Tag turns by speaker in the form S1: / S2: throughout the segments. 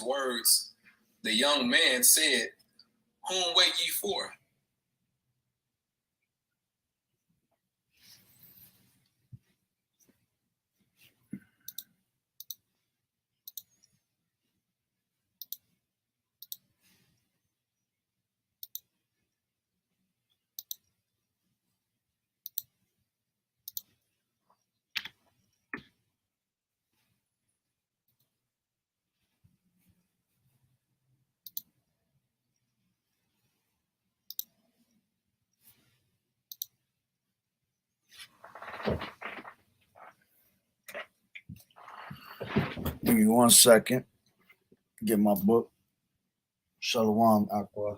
S1: words, the young man said, "Whom wait ye for?"
S2: Give me 1 second. Get my book. Shalom, Aqua.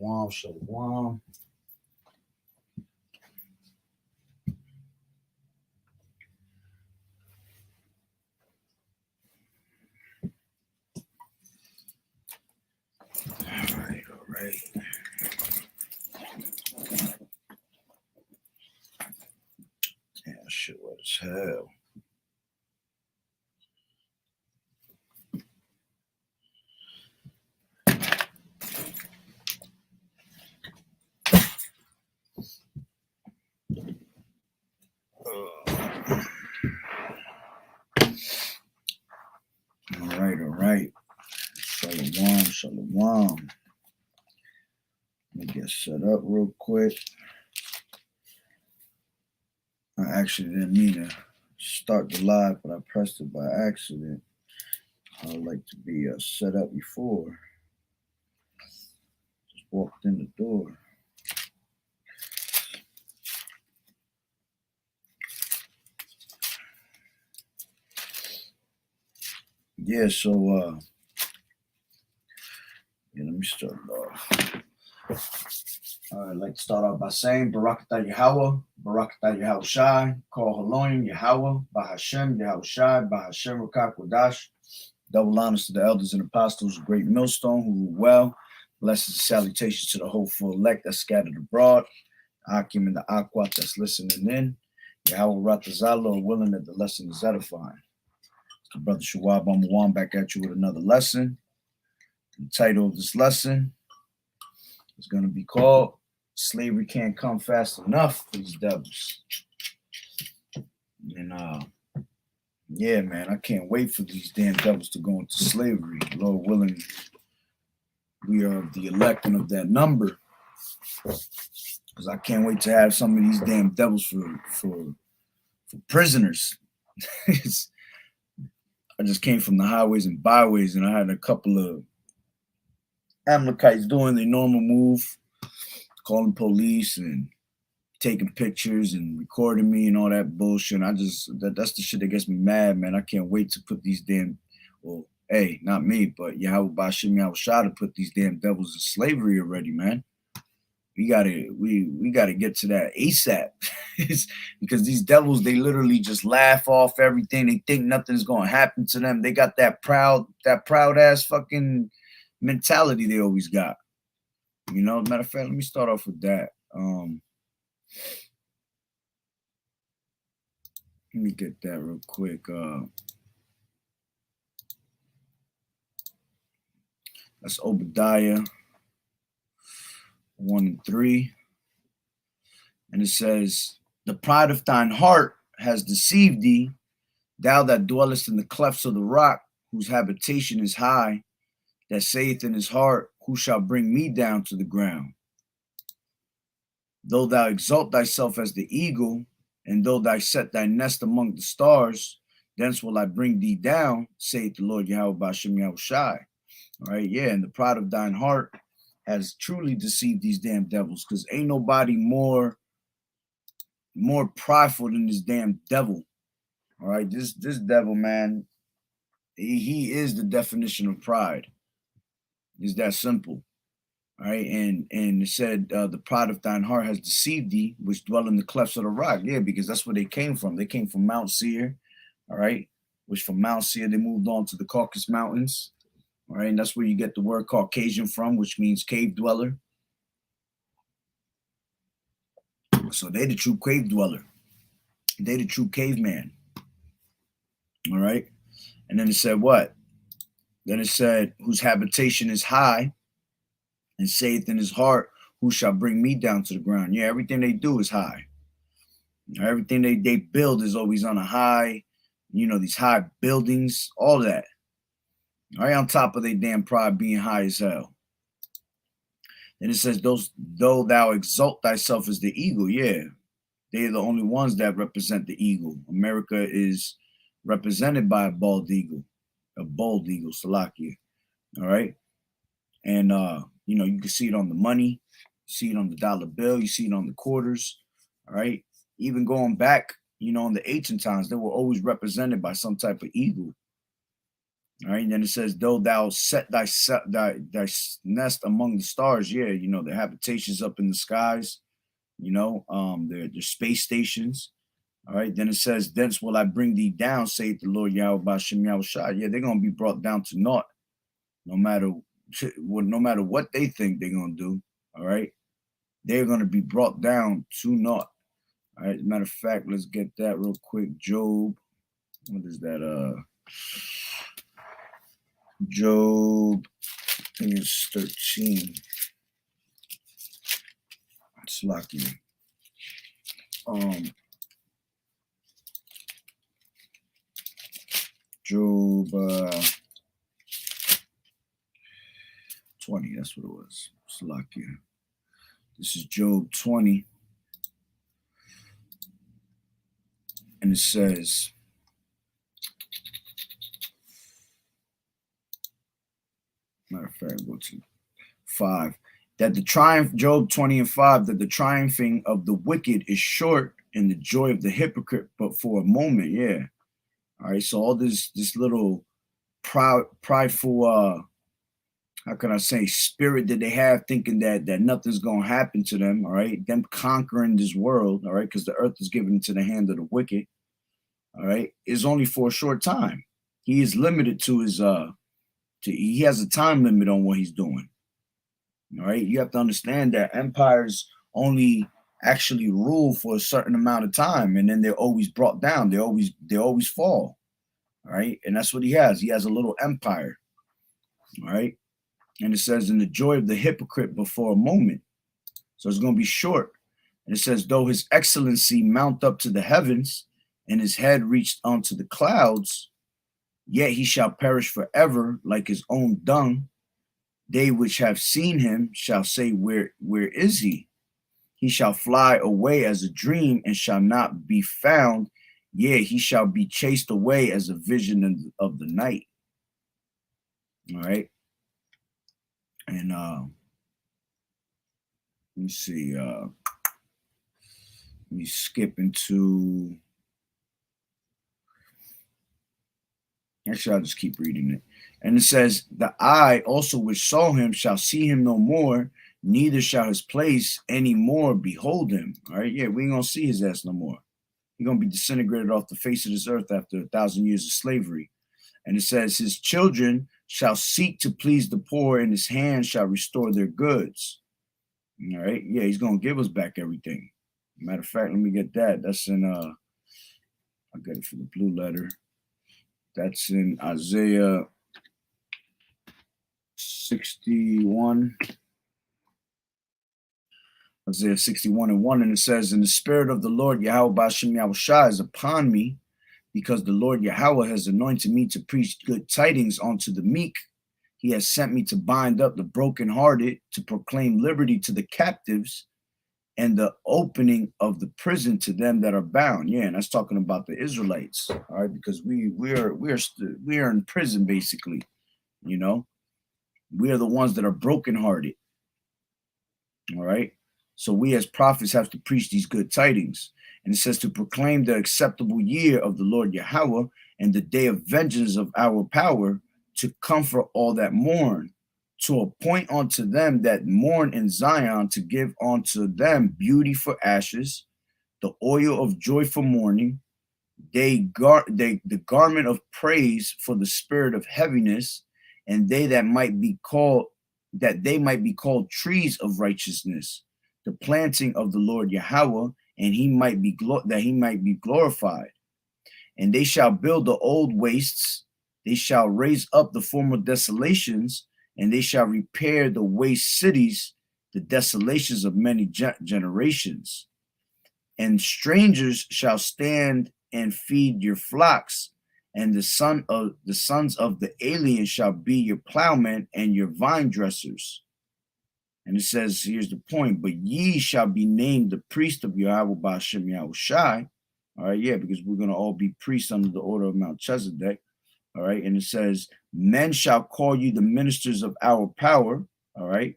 S2: Shalom, shalom. All right. Yeah, shit, what as hell. All right. Shalom, shalom. Let me get set up real quick. I actually didn't mean to start the live, but I pressed it by accident. I would like to be set up before. Just walked in the door. Yeah, so let me start it off. All right, I'd like to start off by saying Barakatah Yahawah, Barakatah Yahawashi, Call Haloim Yahawah, Bahashem Yahawashi, Bahashem Rakak Wadash. Double honors to the elders and apostles of Great Millstone who rule well. Blessings and salutations to the hopeful elect that's scattered abroad. Akim and the Aquat that's listening in. Yahweh Ratazalo, willing that the lesson is edifying. So Brother Shawab Amawan back at you with another lesson. The title of this lesson is going to be called Slavery Can't Come Fast Enough for These Devils. And yeah, man, I can't wait for these damn devils to go into slavery. Lord willing, we are of the elect and of that number. Because I can't wait to have some of these damn devils for prisoners. I just came from the highways and byways, and I had a couple of Amalekites doing their normal move, calling police and taking pictures and recording me and all that bullshit. That's the shit that gets me mad, man. I can't wait to put these damn, well, hey, not me, but Yahweh Bashim Yahushua to put these damn devils in slavery already, man. We gotta get to that ASAP. Because these devils, they literally just laugh off everything. They think nothing's gonna happen to them. They got that proud ass fucking mentality they always got. You know, matter of fact, let me start off with that. Let me get that real quick. That's Obadiah 1 and 3. And it says, the pride of thine heart has deceived thee, thou that dwellest in the clefts of the rock, whose habitation is high, that saith in his heart, who shall bring me down to the ground? Though thou exalt thyself as the eagle, and though thou set thy nest among the stars, thence will I bring thee down, saith the Lord Yahweh Bashim Yahushai. All right, yeah, and the pride of thine heart has truly deceived these damn devils, because ain't nobody more prideful than this damn devil. All right, this devil, man, he is the definition of pride. It's that simple. All right, and it said the pride of thine heart has deceived thee, which dwell in the clefts of the rock. Yeah, because that's where they came from. They came from Mount Seir, all right, which from Mount Seir they moved on to the Caucasus Mountains, all right, and that's where you get the word Caucasian from, which means cave dweller. So they the true cave dweller. They the true caveman. All right, and then it said what? Then it said, whose habitation is high, and saith in his heart, who shall bring me down to the ground? Yeah, everything they do is high. Everything they build is always on a high, these high buildings, all that. Right on top of their damn pride being high as hell. And it says, though thou exalt thyself as the eagle, yeah, they're the only ones that represent the eagle. America is represented by a bald eagle, Salakia. All right. And you can see it on the money, see it on the dollar bill, you see it on the quarters. All right. Even going back, in the ancient times, they were always represented by some type of eagle. All right. And then it says, though thou set thy nest among the stars. Yeah. The habitations up in the skies, they're space stations. All right. Then it says, thence will I bring thee down, saith the Lord Yahweh B'Shem Yahushua. Yeah, they're going to be brought down to naught, no matter what they think they're going to do. All right. They're going to be brought down to naught. All right. As a matter of fact, let's get that real quick. Job. What is that? Job, I think it's 13. It's lucky. Job 20, that's what it was. It's lucky. This is Job 20. And it says, matter of fact, go to 5. That the triumph, Job 20 and 5, that the triumphing of the wicked is short and the joy of the hypocrite but for a moment. Yeah. All right. So all this little prideful, how can I say, spirit that they have, thinking that nothing's going to happen to them. All right. Them conquering this world. All right. Because the earth is given into the hand of the wicked. All right. Is only for a short time. He is limited to his, he has a time limit on what he's doing. All right. You have to understand that empires only actually rule for a certain amount of time, and then they're always brought down. They always fall. All right. And that's what he has. He has a little empire. All right. And it says, in the joy of the hypocrite before a moment. So it's going to be short. And it says, though his excellency mount up to the heavens and his head reached onto the clouds, yet he shall perish forever like his own dung. They which have seen him shall say, where is he? He shall fly away as a dream and shall not be found. Yea, he shall be chased away as a vision of the night. All right. And let me see. Let me skip into. Actually, I'll just keep reading it. And it says, the eye also which saw him shall see him no more, neither shall his place any more behold him. All right. Yeah, we ain't going to see his ass no more. He's going to be disintegrated off the face of this earth after 1,000 years of slavery. And it says, his children shall seek to please the poor, and his hands shall restore their goods. All right. Yeah, he's going to give us back everything. Matter of fact, let me get that. That's in, I'll get it for the blue letter. That's in Isaiah 61. Isaiah 61 and 1. And it says, and the spirit of the Lord Yahweh B'Shem Yahushua is upon me, because the Lord Yahweh has anointed me to preach good tidings unto the meek. He has sent me to bind up the brokenhearted, to proclaim liberty to the captives, and the opening of the prison to them that are bound. Yeah, and that's talking about the Israelites. All right, because we are in prison, basically. We are the ones that are brokenhearted. All right. So we as prophets have to preach these good tidings. And it says to proclaim the acceptable year of the Lord Yahweh and the day of vengeance of our power, to comfort all that mourn, to appoint unto them that mourn in Zion, to give unto them beauty for ashes, the oil of joy for mourning, the garment of praise for the spirit of heaviness, and they might be called trees of righteousness, the planting of the Lord Yahweh, and he might be glorified. And they shall build the old wastes, they shall raise up the former desolations, and they shall repair the waste cities, the desolations of many generations. And strangers shall stand and feed your flocks, and the sons of the alien shall be your plowmen and your vine dressers. And it says, here's the point, but ye shall be named the priest of Yahweh Ba'ashem Yahushai. All right, yeah, because we're going to all be priests under the order of Melchizedek. All right, and it says, men shall call you the ministers of our power. All right,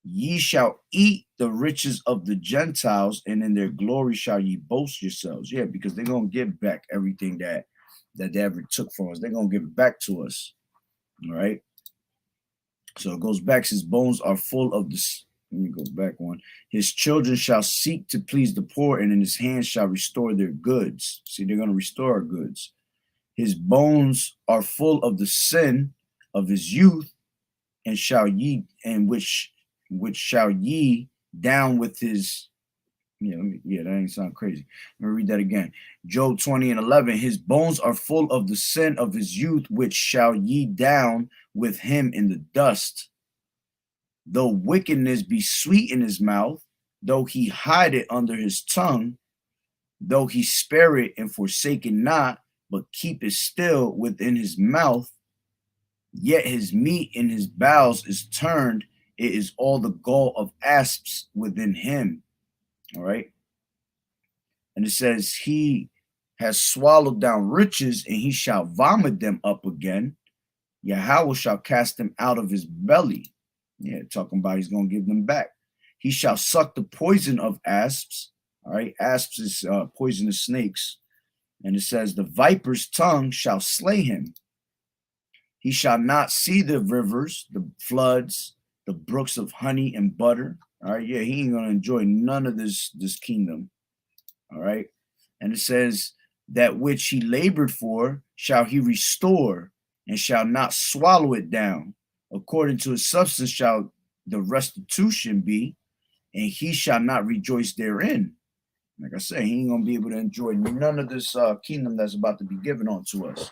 S2: ye shall eat the riches of the Gentiles, and in their glory shall ye boast yourselves. Yeah, because they're going to give back everything that they ever took from us. They're going to give it back to us. All right. So it goes back. His bones are full of this. Let me go back one. His children shall seek to please the poor, and in his hands shall restore their goods. See, they're going to restore our goods. His bones are full of the sin of his youth, and which shall ye down with his. Yeah, that ain't sound crazy. Let me read that again. Job 20:11. His bones are full of the sin of his youth, which shall ye down with him in the dust. Though wickedness be sweet in his mouth, though he hide it under his tongue, though he spare it and forsake it not, but keep it still within his mouth, yet his meat in his bowels is turned. It is all the gall of asps within him. All right. And it says, he has swallowed down riches, and he shall vomit them up again. Yahweh shall cast them out of his belly. Yeah, talking about he's going to give them back. He shall suck the poison of asps. All right. Asps is poisonous snakes. And it says, the viper's tongue shall slay him. He shall not see the rivers, the floods, the brooks of honey and butter. All right. Yeah, he ain't going to enjoy none of this kingdom. All right. And it says, that which he labored for shall he restore, and shall not swallow it down. According to his substance shall the restitution be, and he shall not rejoice therein. Like I said, he ain't going to be able to enjoy none of this kingdom that's about to be given unto us.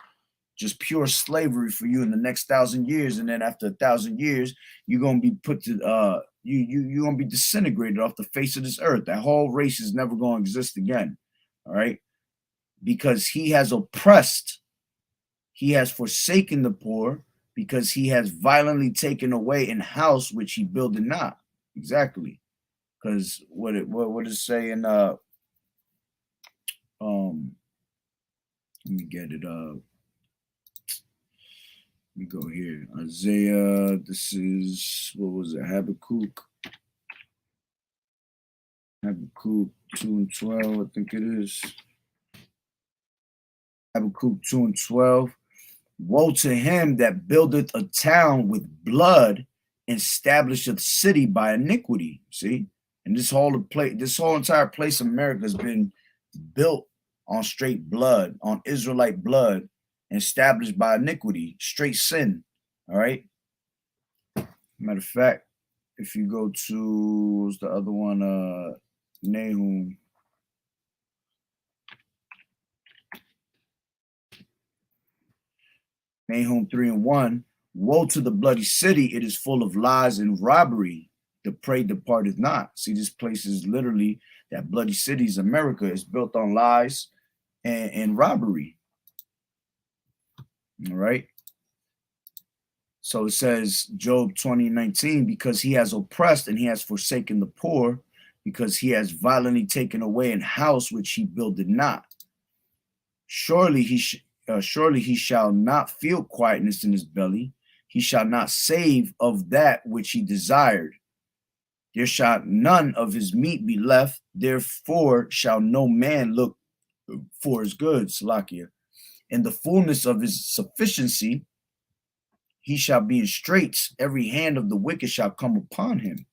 S2: Just pure slavery for you in the next 1,000 years. And then after 1,000 years, you're going to be put to, you're going to be disintegrated off the face of this earth. That whole race is never going to exist again. All right. Because he has oppressed, he has forsaken the poor, because he has violently taken away an house which he builded not. Exactly. Because what is it saying? Let me get it up. Let me go here. Isaiah, this is, what was it? Habakkuk 2:12, I think it is. Habakkuk 2:12. Woe to him that buildeth a town with blood, and establisheth a city by iniquity. See? And this whole entire place of America has been built on straight blood, on Israelite blood, and established by iniquity, straight sin. All right. Matter of fact, if you go to, what's the other one? Nahum. Nahum 3:1. Woe to the bloody city, it is full of lies and robbery. The prey departeth not. See, this place is literally, that bloody cities, America, is built on lies and robbery. All right. So it says, Job 20:19, because he has oppressed and he has forsaken the poor, because he has violently taken away an house which he builded not. Surely he shall not feel quietness in his belly. He shall not save of that which he desired. There shall none of his meat be left. Therefore shall no man look for his goods, Salakia. In the fullness of his sufficiency, he shall be in straits. Every hand of the wicked shall come upon him.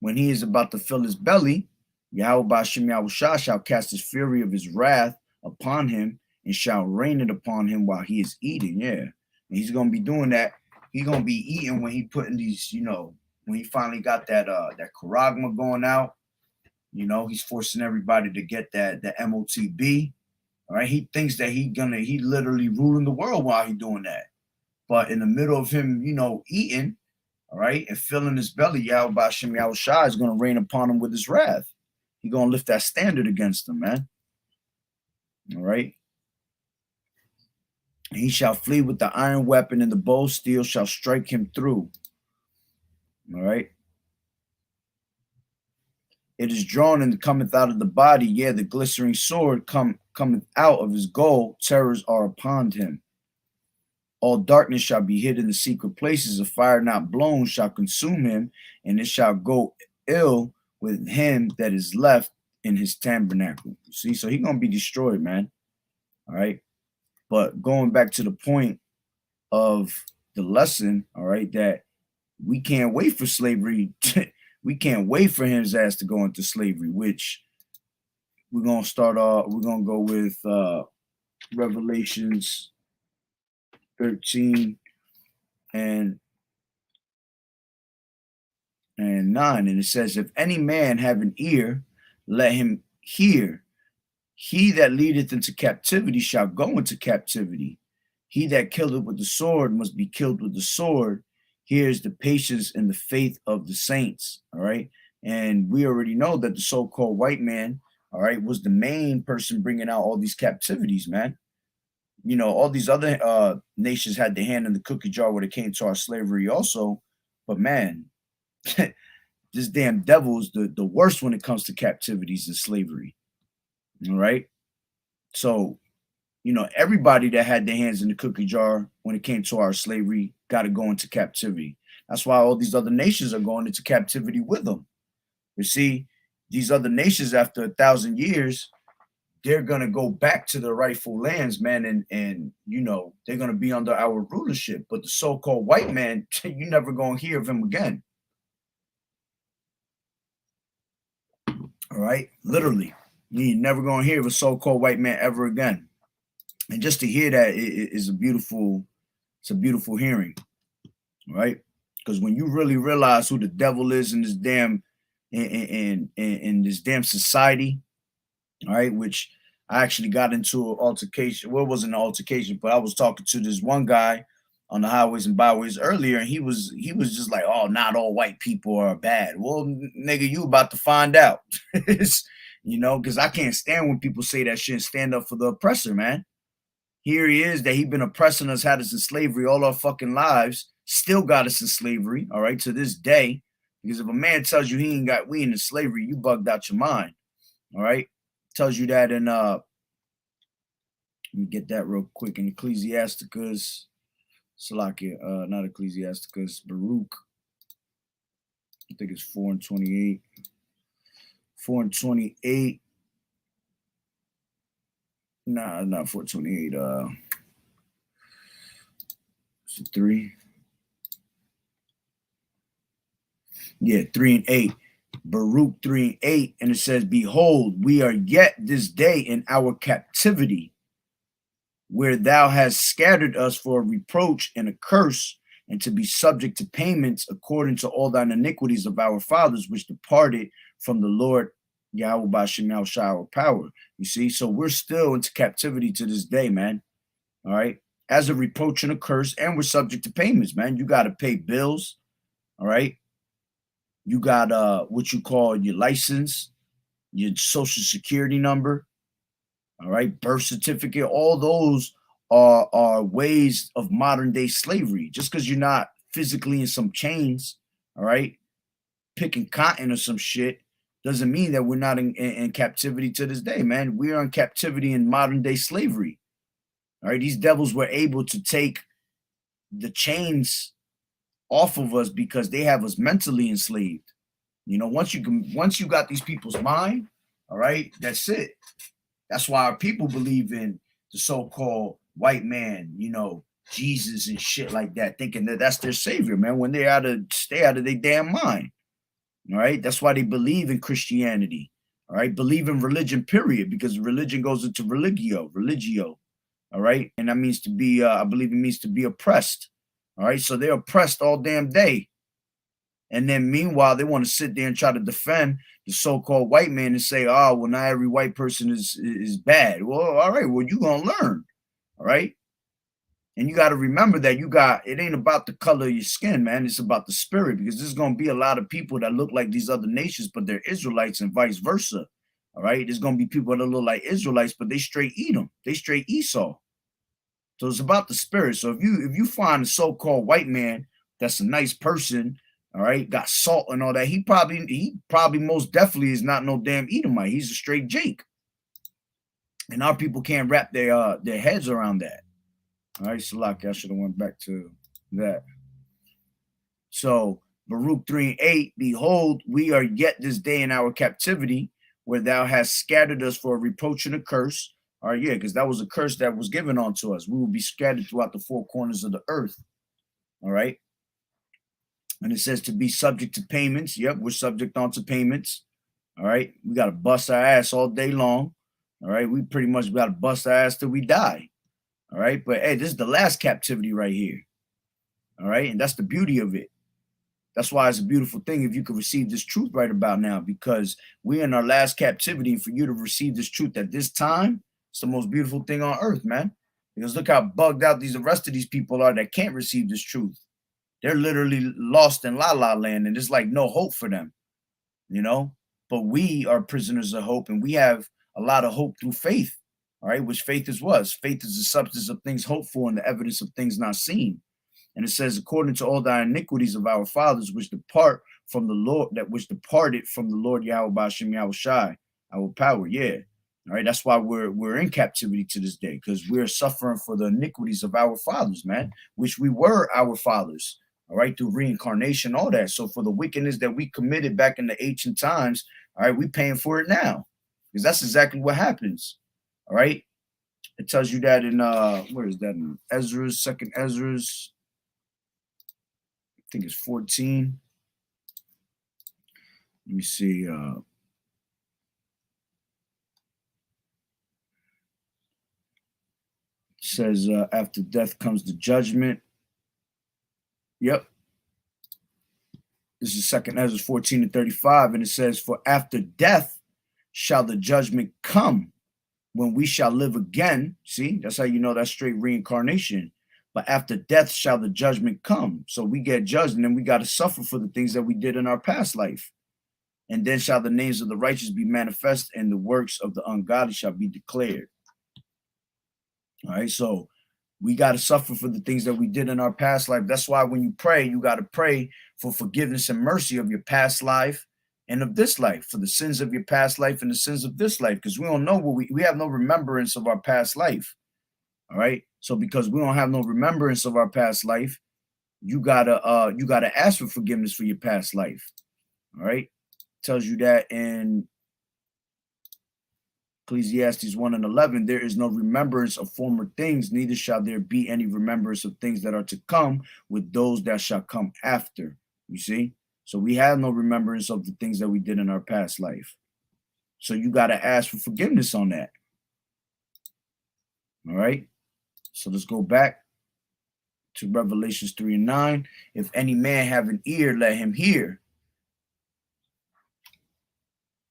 S2: When he is about to fill his belly, Yahweh Ba'Shem Yahushua shall cast his fury of his wrath upon him and shall rain it upon him while he is eating. Yeah. And he's going to be doing that. He's going to be eating when he putting these, when he finally got that charagma going out. He's forcing everybody to get that MOTB. All right. He thinks that he literally ruling the world while he's doing that. But in the middle of him, eating, all right, and filling his belly, Yahweh Ba'Shem Yahushua is going to rain upon him with his wrath. He's going to lift that standard against him, man. All right. And he shall flee with the iron weapon, and the bow steel shall strike him through. All right. It is drawn and cometh out of the body. Yeah, the glittering sword cometh out of his goal. Terrors are upon him. All darkness shall be hid in the secret places. A fire not blown shall consume him, and it shall go ill with him that is left in his tabernacle. See, so he's going to be destroyed, man. All right. But going back to the point of the lesson, all right, that we can't wait for slavery. We can't wait for his ass to go into slavery, which we're going to start off. We're going to go with Revelations 13 and 9. And it says, if any man have an ear, let him hear. He that leadeth into captivity shall go into captivity. He that killeth with the sword must be killed with the sword. Here's the patience and the faith of the saints. All right. And we already know that the so-called white man, all right, was the main person bringing out all these captivities, man. All these other nations had their hand in the cookie jar when it came to our slavery also. But man, this damn devil is the worst when it comes to captivities and slavery. All right. So, everybody that had their hands in the cookie jar when it came to our slavery got to go into captivity. That's why all these other nations are going into captivity with them. You see, these other nations, after 1,000 years, they're going to go back to their rightful lands, man. And they're going to be under our rulership. But the so-called white man, you're never going to hear of him again. All right. Literally. You're never going to hear of a so-called white man ever again. And just to hear that is a beautiful hearing. Right. Because when you really realize who the devil is in this damn, in this damn society, all right, which I actually got into an altercation. Well, it wasn't an altercation, but I was talking to this one guy on the highways and byways earlier, and he was just like, oh, not all white people are bad. Well, nigga, you about to find out. Because I can't stand when people say that shit and stand up for the oppressor, man. Here he is, that he been oppressing us, had us in slavery all our fucking lives, still got us in slavery, all right, to this day. Because if a man tells you he ain't got we in slavery, you bugged out your mind, all right? Tells you that in let me get that real quick in Ecclesiasticus, Salakia, not Ecclesiasticus, Baruch. I think it's 4:28. 4:28. Nah, not 4:28. It's 3. Yeah, 3 and 8. Baruch 3 and 8, and it says, behold, we are yet this day in our captivity, where thou hast scattered us for a reproach and a curse, and to be subject to payments according to all thine iniquities of our fathers, which departed from the Lord Yahweh Ba'Shem Yahushua, our power. You see, so we're still into captivity to this day, man. All right, as a reproach and a curse, and we're subject to payments, man. You got to pay bills. All right. You got what you call your license, your social security number, all right, birth certificate. All those are ways of modern day slavery. Just because you're not physically in some chains, all right, picking cotton or some shit, doesn't mean that we're not in captivity to this day, man. We are in captivity in modern day slavery. All right, these devils were able to take the chains off of us because they have us mentally enslaved. Once you got these people's mind, all right, that's it. That's why our people believe in the so-called white man, Jesus and shit like that, thinking that that's their savior, man, when they stay out of their damn mind. All right. That's why they believe in Christianity. All right. Believe in religion, period, because religion goes into religio. All right. And that means to be, I believe it means to be oppressed. All right. So they're oppressed all damn day. And then meanwhile, they want to sit there and try to defend the so-called white man and say, oh, well, not every white person is bad. Well, all right. Well, you're going to learn. All right. And you got to remember that it ain't about the color of your skin, man. It's about the spirit, because there's going to be a lot of people that look like these other nations, but they're Israelites, and vice versa. All right. There's going to be people that look like Israelites, but they straight Edom. They straight Esau. So it's about the spirit. So if you find a so-called white man that's a nice person, all right, got salt and all that, he probably most definitely is not no damn Edomite. He's a straight Jake. And our people can't wrap their heads around that. All right, Salaki, I should have went back to that. So Baruch 3:8, behold, we are yet this day in our captivity, where thou hast scattered us for a reproach and a curse. All right, yeah, because that was a curse that was given unto us. We will be scattered throughout the four corners of the earth. All right. And it says to be subject to payments. Yep, we're subject onto payments. All right. We got to bust our ass all day long. All right. We pretty much got to bust our ass till we die. All right. But hey, this is the last captivity right here. All right. And that's the beauty of it. That's why it's a beautiful thing if you could receive this truth right about now, because we're in our last captivity. And for you to receive this truth at this time, it's the most beautiful thing on earth, man. Because look how bugged out the rest of these people are that can't receive this truth. They're literally lost in la la land, and there's like no hope for them, you know. But we are prisoners of hope, and we have a lot of hope through faith. All right, which faith is what? Faith is the substance of things hoped for and the evidence of things not seen. And it says, according to all the iniquities of our fathers, which depart from the Lord, that which departed from the Lord YAHAWAH'S Yahawashi, our power. Yeah. All right. That's why we're in captivity to this day, because we're suffering for the iniquities of our fathers, man, which we were our fathers. All right, through reincarnation, all that. So for the wickedness that we committed back in the ancient times, all right, we're paying for it now, because that's exactly what happens. All right. It tells you that in where is that in Ezra's, second Ezra's, I think it's 14. Let me see. It says after death comes the judgment. Yep. This is second Ezra 14:35, and it says, for after death shall the judgment come, when we shall live again. See, that's how you know that's straight reincarnation. But after death shall the judgment come. So we get judged, and then we got to suffer for the things that we did in our past life. And then shall the names of the righteous be manifest, and the works of the ungodly shall be declared. All right, so we got to suffer for the things that we did in our past life. That's why when you pray, you got to pray for forgiveness and mercy of your past life and of this life, for the sins of your past life and the sins of this life, because we don't know what we have no remembrance of our past life. All right. So because we don't have no remembrance of our past life, you gotta ask for forgiveness for your past life. All right. Tells you that in Ecclesiastes 1:11, there is no remembrance of former things, neither shall there be any remembrance of things that are to come with those that shall come after. You see? So we have no remembrance of the things that we did in our past life. So you got to ask for forgiveness on that. All right. So let's go back to Revelations 3:9. If any man have an ear, let him hear.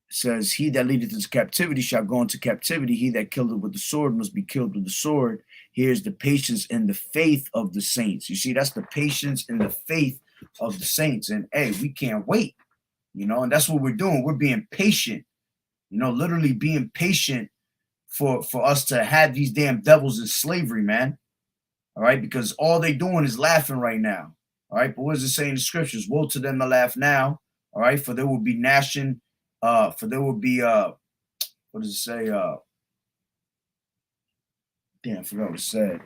S2: It says, he that leadeth into captivity shall go into captivity. He that killeth with the sword must be killed with the sword. Here's the patience and the faith of the saints. You see, that's the patience and the faith of the saints. And hey, we can't wait, you know, and that's what we're doing. We're being patient, you know, literally being patient for us to have these damn devils in slavery, man. All right, because all they doing is laughing right now. All right, but what does it say in the scriptures? Woe to them that laugh now. All right, for there will be gnashing. For there will be what does it say? Damn, I forgot what it said.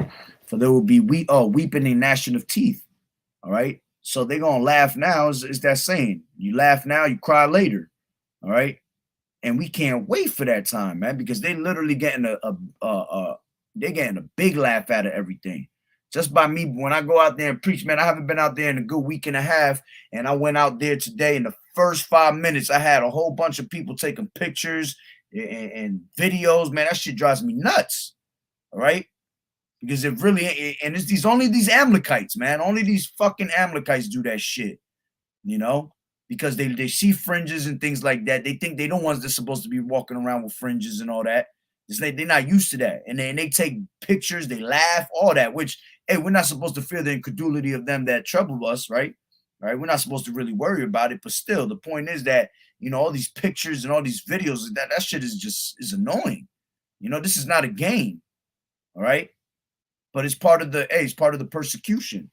S2: For there will be weeping and gnashing of teeth. All right. So they're gonna laugh now, is that saying. You laugh now, you cry later. All right. And we can't wait for that time, man, because they literally getting they're getting a big laugh out of everything. Just by me, when I go out there and preach, man, I haven't been out there in a good week and a half. And I went out there today. In the first 5 minutes, I had a whole bunch of people taking pictures and videos. Man, that shit drives me nuts. All right. Because it really, and it's only these Amalekites, man. Only these fucking Amalekites do that shit, you know, because they see fringes and things like that. They think they don't want that's supposed to be walking around with fringes and all that. It's like they're not used to that. And they take pictures, they laugh, all that, which, hey, we're not supposed to fear the incredulity of them that trouble us, right? Right? We're not supposed to really worry about it. But still, the point is that, you know, all these pictures and all these videos, that shit is annoying. You know, this is not a game. All right. But it's part of it's part of the persecution.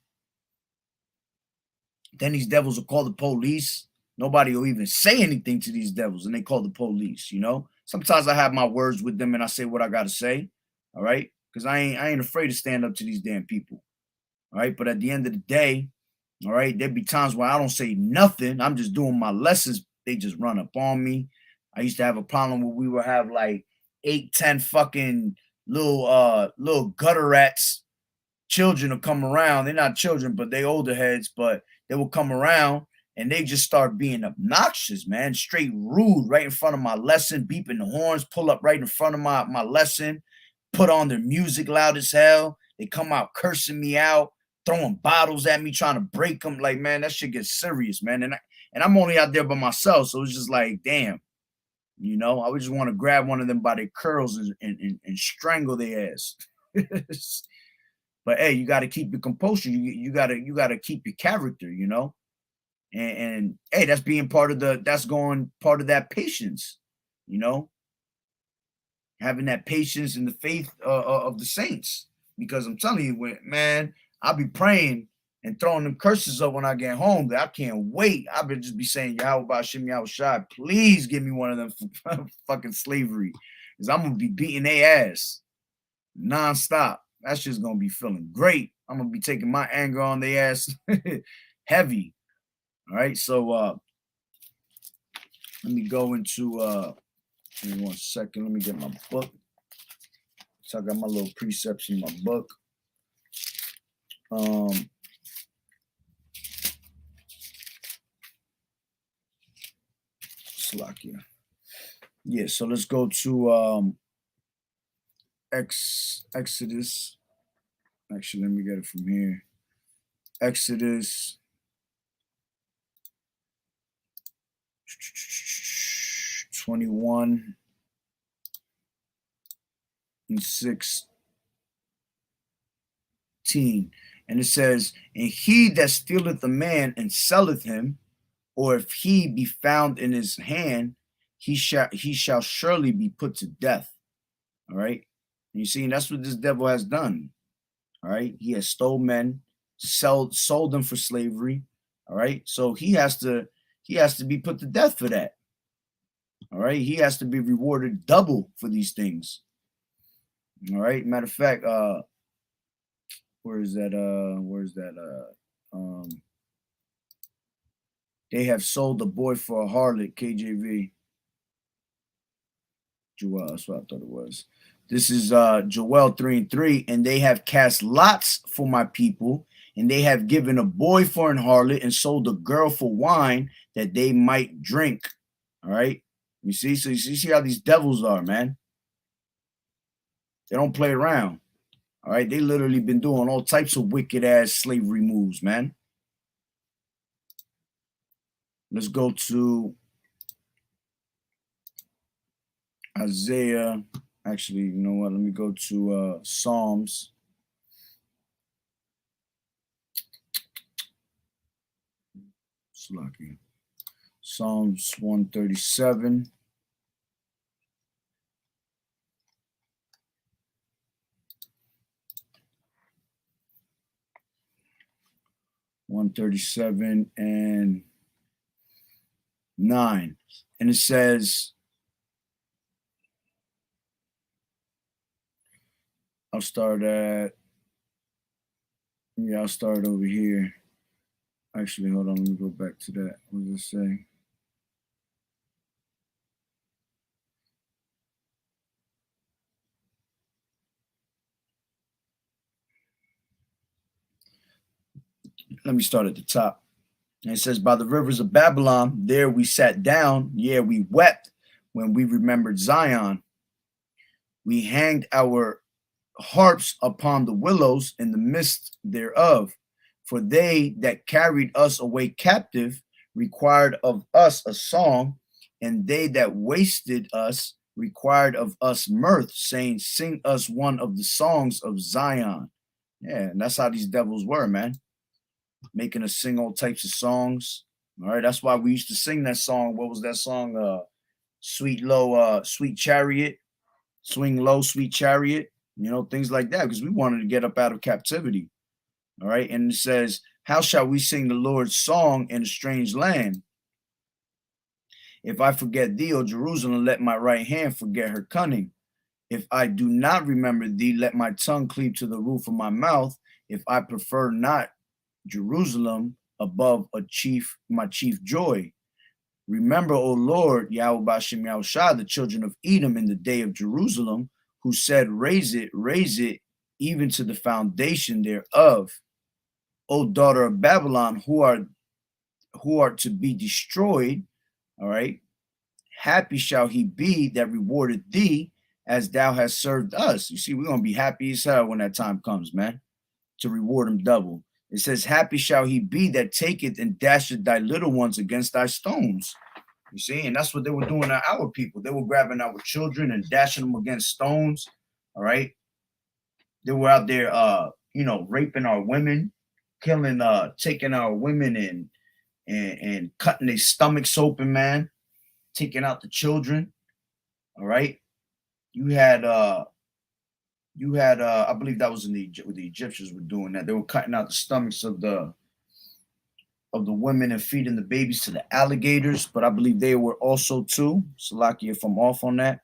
S2: Then these devils will call the police. Nobody will even say anything to these devils, and they call the police, you know? Sometimes I have my words with them and I say what I gotta say, all right? Because I ain't afraid to stand up to these damn people. All right. But at the end of the day, all right, there'd be times where I don't say nothing. I'm just doing my lessons. They just run up on me. I used to have a problem where we would have like 8, 10 fucking little gutter rats. Children will come around. They're not children, but they older heads, but they will come around and they just start being obnoxious, man. Straight rude right in front of my lesson, beeping the horns, pull up right in front of my lesson, put on their music loud as hell. They come out cursing me out, throwing bottles at me, trying to break them. Like, man, that shit gets serious, man. And I'm only out there by myself, so it's just like, damn, you know, I would just want to grab one of them by their curls and strangle their ass. But hey, you got to keep your composure. You gotta keep your character, you know. And hey, that's being part of part of that patience, you know, having that patience and the faith of the saints. Because I'm telling you, man, I'll be praying and throwing them curses up when I get home. That I can't wait. I'll just be saying, YAHAWAH'S, YAHAWAH'S, please give me one of them fucking slavery, because I'm gonna be beating their ass nonstop. That's just gonna be feeling great. I'm gonna be taking my anger on their ass heavy. All right, so let me go into give me 1 second. Let me get my book. So I got my little precepts in my book. Slovakia. Yeah, so let's go to Exodus. Actually, let me get it from here. Exodus 21 and 16. And it says, and he that stealeth a man and selleth him, or if he be found in his hand, he shall surely be put to death. All right. And you see, and that's what this devil has done. All right. He has stole men, sold them for slavery. All right. So he has to be put to death for that. All right. He has to be rewarded double for these things. All right. Matter of fact, where's that? They have sold the boy for a harlot, KJV. Joel, that's what I thought it was. This is Joel 3:3, and they have cast lots for my people, and they have given a boy for an harlot and sold a girl for wine that they might drink. All right. You see, so you see how these devils are, man. They don't play around. All right. They literally been doing all types of wicked ass slavery moves, man. Let's go to Isaiah. Actually, you know what? Let me go to Psalms. Psalms 137. And 9. And it says, I'll start over here. Actually, hold on, let me go back to that. What does it say? let me start at the top. And it says, by the rivers of Babylon, there we sat down. Yeah, we wept when we remembered Zion. We hanged our harps upon the willows in the midst thereof. For they that carried us away captive required of us a song, and they that wasted us required of us mirth, saying, sing us one of the songs of Zion. Yeah, and that's how these devils were, man. Making us sing all types of songs. All right, that's why we used to sing that song. What was that song? Sweet Low, Sweet Chariot, Swing Low, Sweet Chariot, things like that, because we wanted to get up out of captivity. All right, and it says, how shall we sing the Lord's song in a strange land? If I forget thee, O Jerusalem, let my right hand forget her cunning. If I do not remember thee, let my tongue cleave to the roof of my mouth. If I prefer not Jerusalem above my chief joy. Remember, O Lord, Yahweh Bashem Yahushua, the children of Edom in the day of Jerusalem, who said, raise it, even to the foundation thereof. O daughter of Babylon, who are to be destroyed, all right, happy shall he be that rewarded thee as thou hast served us. You see, we're going to be happy as hell when that time comes, man, to reward him double. It says, happy shall he be that taketh and dasheth thy little ones against thy stones. You see, and that's what they were doing to our people. They were grabbing our children and dashing them against stones. All right. They were out there, raping our women, killing, taking our women and cutting their stomachs open, man, taking out the children. All right. You had, I believe that was the Egyptians were doing that. They were cutting out the stomachs of the women and feeding the babies to the alligators, but I believe they were also too. Salaki, if I'm off on that.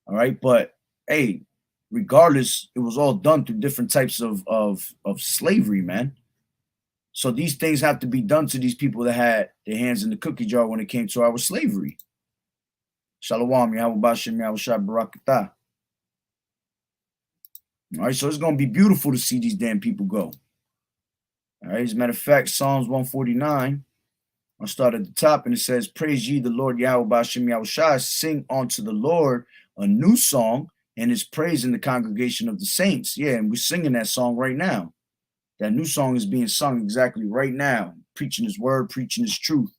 S2: All right, but hey, regardless, it was all done through different types of slavery, man. So these things have to be done to these people that had their hands in the cookie jar when it came to our slavery. Shalom, Yahweh Bashem, Yahweh Shah Barakatah. All right, so it's going to be beautiful to see these damn people go. All right, as a matter of fact, Psalms 149, I'll start at the top, and it says, praise ye the Lord Yahweh Bashem Yahushua, sing unto the Lord a new song, and his praise in the congregation of the saints. Yeah, and we're singing that song right now. That new song is being sung exactly right now, preaching his word, preaching his truth.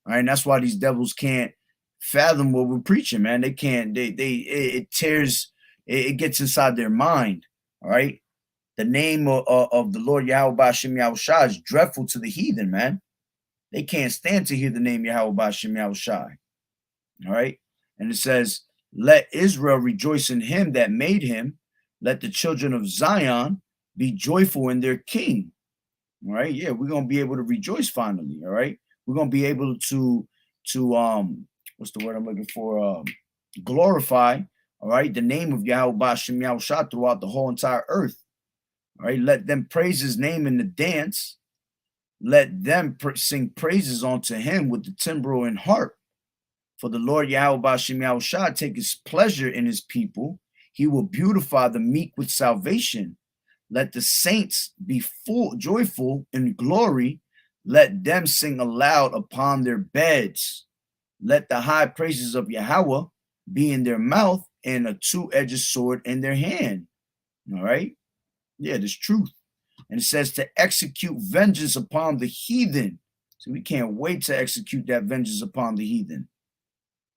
S2: All right, and that's why these devils can't fathom what we're preaching, man. They can't, it tears, it gets inside their mind. All right. The name of the Lord Yahweh Bashem Yahushua is dreadful to the heathen, man. They can't stand to hear the name Yahweh Bashem Yahushua. All right. And it says, let Israel rejoice in him that made him. Let the children of Zion be joyful in their king. All right. Yeah, we're going to be able to rejoice finally. All right. We're going to be able to what's the word I'm looking for? Glorify, all right, the name of Yahweh Bashem Yahushua throughout the whole entire earth. All right, let them praise his name in the dance. Let them sing praises unto him with the timbrel and harp. For the Lord Yahweh Bashem Yahushua take his pleasure in his people. He will beautify the meek with salvation. Let the saints be joyful in glory. Let them sing aloud upon their beds. Let the high praises of Yahweh be in their mouth and a two-edged sword in their hand. All right. Yeah, there's truth. And it says to execute vengeance upon the heathen. So we can't wait to execute that vengeance upon the heathen.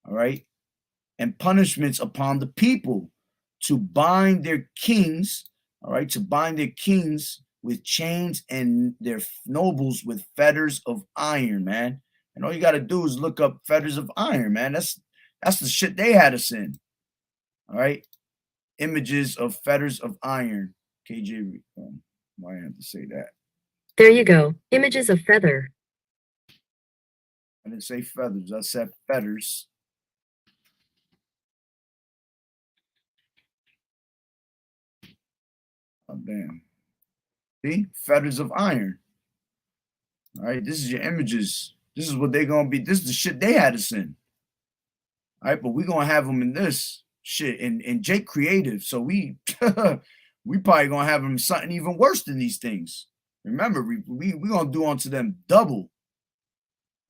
S2: All right. And punishments upon the people, to bind their kings. All right. To bind their kings with chains and their nobles with fetters of iron, man. And all you got to do is look up fetters of iron, man. That's the shit they had us in. All right. Images of fetters of iron. KJ, why I have to say that?
S3: There you go. Images of feather.
S2: I didn't say feathers. I said fetters. Oh, damn. See? Fetters of iron. All right. This is your images. This is what they're going to be. This is the shit they had us in. All right. But we're going to have them in this shit. And Jake creative. So we probably going to have them something even worse than these things. Remember, we gonna do unto them double.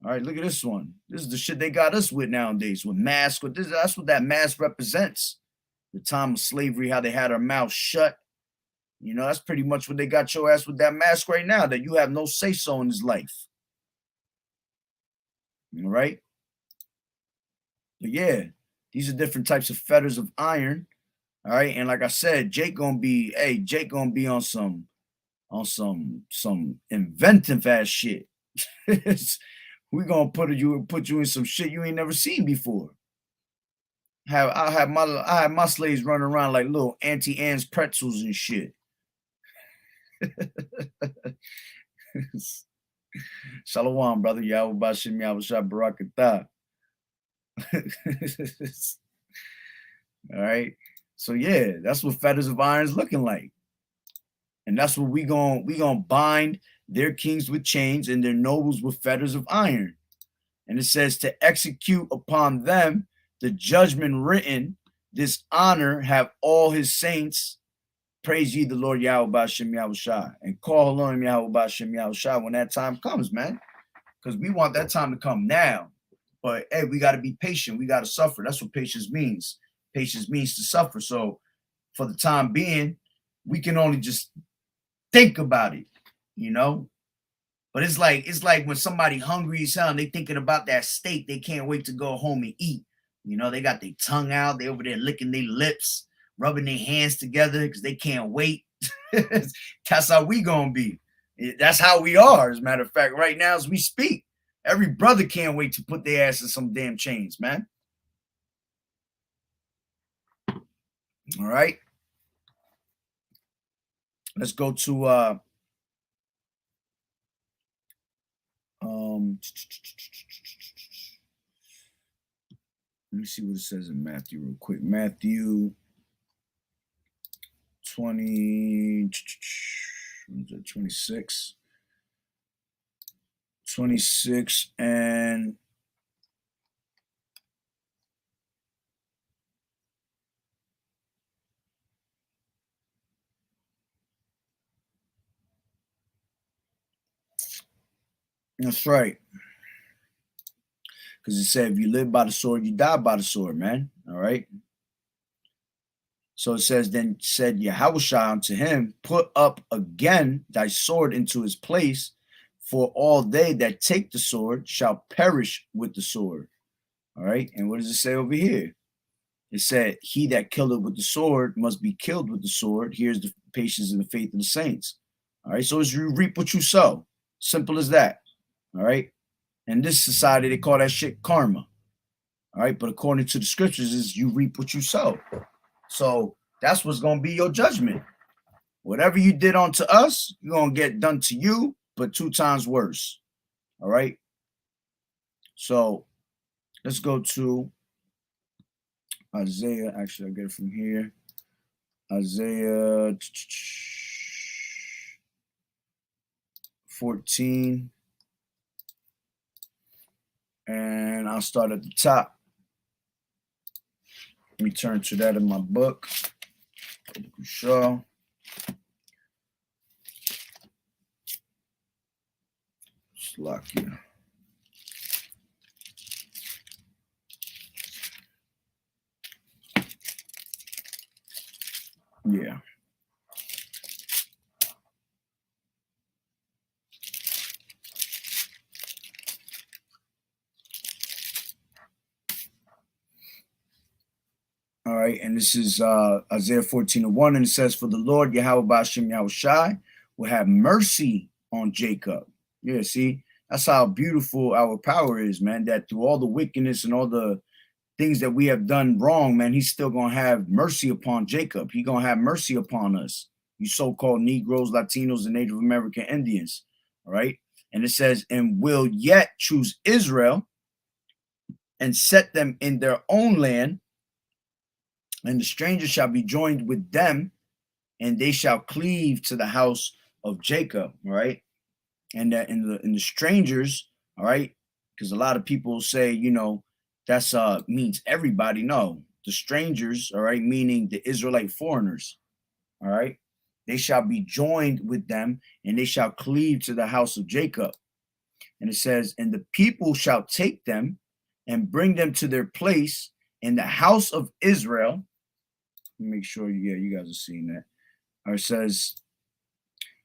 S2: All right, look at this one. This is the shit they got us with nowadays, with masks. With this, that's what that mask represents. The time of slavery, how they had our mouths shut. You know, that's pretty much what they got your ass with that mask right now, that you have no say-so in this life. All right? But yeah, these are different types of fetters of iron. All right, and like I said, Jake gonna be on some inventive ass shit. We gonna put you in some shit you ain't never seen before. I have my slaves running around like little Auntie Anne's pretzels and shit. Shalom, brother. Yahweh Bashim Yahweh Barakatah. All right. So yeah, that's what fetters of iron is looking like. And that's what we gonna bind their kings with chains and their nobles with fetters of iron. And it says to execute upon them the judgment written, this honor have all his saints. Praise ye the Lord Yahweh Bashim Yahweh Shai. And call on him Yahweh Bashim Yahweh Shai when that time comes, man. Because we want that time to come now. But hey, we got to be patient. We got to suffer. That's what patience means. Patience means to suffer. So for the time being, we can only just think about it, you know. But it's like when somebody hungry as hell and they thinking about that steak, they can't wait to go home and eat. You know, they got their tongue out, they over there licking their lips, rubbing their hands together because they can't wait. That's how we gonna be. That's how we are. As a matter of fact, right now as we speak, every brother can't wait to put their ass in some damn chains, man. All right. Let's go to let me see what it says in Matthew real quick. Matthew 26 and that's right. Because it said, if you live by the sword, you die by the sword, man. All right. So it says, then said Yahushua unto him, put up again thy sword into his place, for all they that take the sword shall perish with the sword. All right. And what does it say over here? It said, he that killeth with the sword must be killed with the sword. Here's the patience and the faith of the saints. All right. So it's you reap what you sow. Simple as that. All right. In this society, they call that shit karma. All right. But according to the scriptures, is you reap what you sow. So that's what's going to be your judgment. Whatever you did unto us, you're going to get done to you, but 2 times worse. All right. So let's go to Isaiah. Actually, I'll get it from here. Isaiah 14. And I'll start at the top. Let me turn to that in my book. Sure. Slakia. Yeah. All right, and this is Isaiah 14:1, and it says, for the Lord Yahweh Bashim Yahweh Shai will have mercy on Jacob. Yeah, see, that's how beautiful our power is, man, that through all the wickedness and all the things that we have done wrong, man, he's still going to have mercy upon Jacob. He's going to have mercy upon us, you so-called Negroes, Latinos, and Native American Indians. All right, and it says, and will yet choose Israel and set them in their own land, and the stranger shall be joined with them, and they shall cleave to the house of Jacob. All right, and that in the strangers, all right, because a lot of people say, you know, that's means everybody. No, the strangers, all right, meaning the Israelite foreigners. All right, they shall be joined with them, and they shall cleave to the house of Jacob. And it says, and the people shall take them and bring them to their place in the house of Israel. Make sure, you guys are seeing that. Or it says,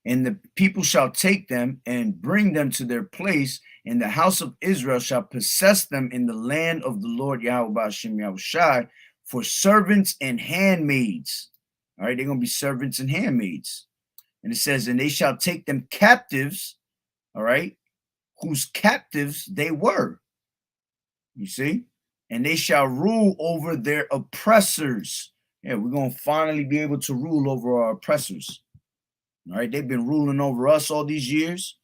S2: and the people shall take them and bring them to their place, and the house of Israel shall possess them in the land of the Lord YAHAWAH'S for servants and handmaids. All right, they're going to be servants and handmaids. And it says, and they shall take them captives, all right, whose captives they were. You see? And they shall rule over their oppressors. Yeah, we're going to finally be able to rule over our oppressors. All right, they've been ruling over us all these years.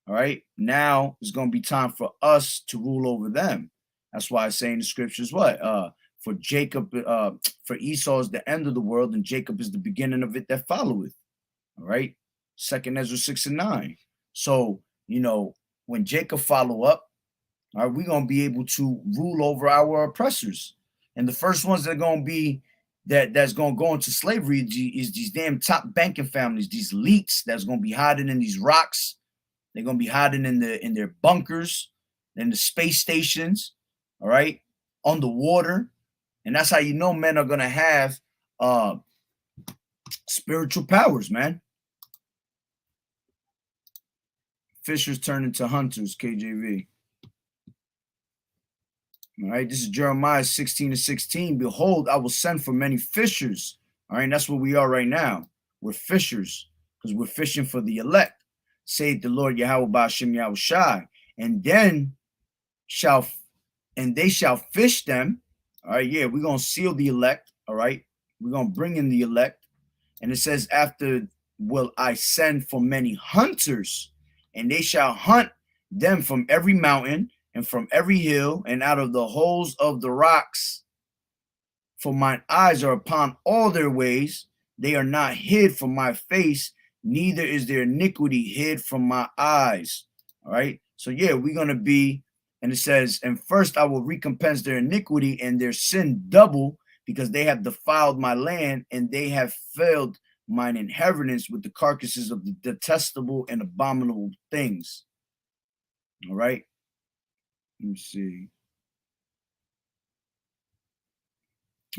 S2: All right, now it's going to be time for us to rule over them. That's why I say in the scriptures, what? For Jacob, for Esau is the end of the world, and Jacob is the beginning of it that followeth. All right, 2nd Ezra 6:9. So, you know, when Jacob follow up, all right, we're going to be able to rule over our oppressors. And the first ones that are going to be that's going to go into slavery is these damn top banking families, these elites that's going to be hiding in these rocks. They're going to be hiding in their bunkers, in the space stations, all right, on the water. And that's how you know men are going to have spiritual powers, man. Fishers turn into hunters, KJV. All right, this is Jeremiah 16:16. Behold, I will send for many fishers. All right, that's what we are right now. We're fishers because we're fishing for the elect, saith the Lord Yahweh Ba'ashem Yahushai. And then they shall fish them. All right, yeah, we're going to seal the elect. All right, we're going to bring in the elect. And it says, after will I send for many hunters, and they shall hunt them from every mountain and from every hill, and out of the holes of the rocks. For mine eyes are upon all their ways. They are not hid from my face, neither is their iniquity hid from my eyes. All right. So yeah, we're going to be, and it says, and first I will recompense their iniquity and their sin double, because they have defiled my land, and they have filled mine inheritance with the carcasses of the detestable and abominable things. All right. Let me see.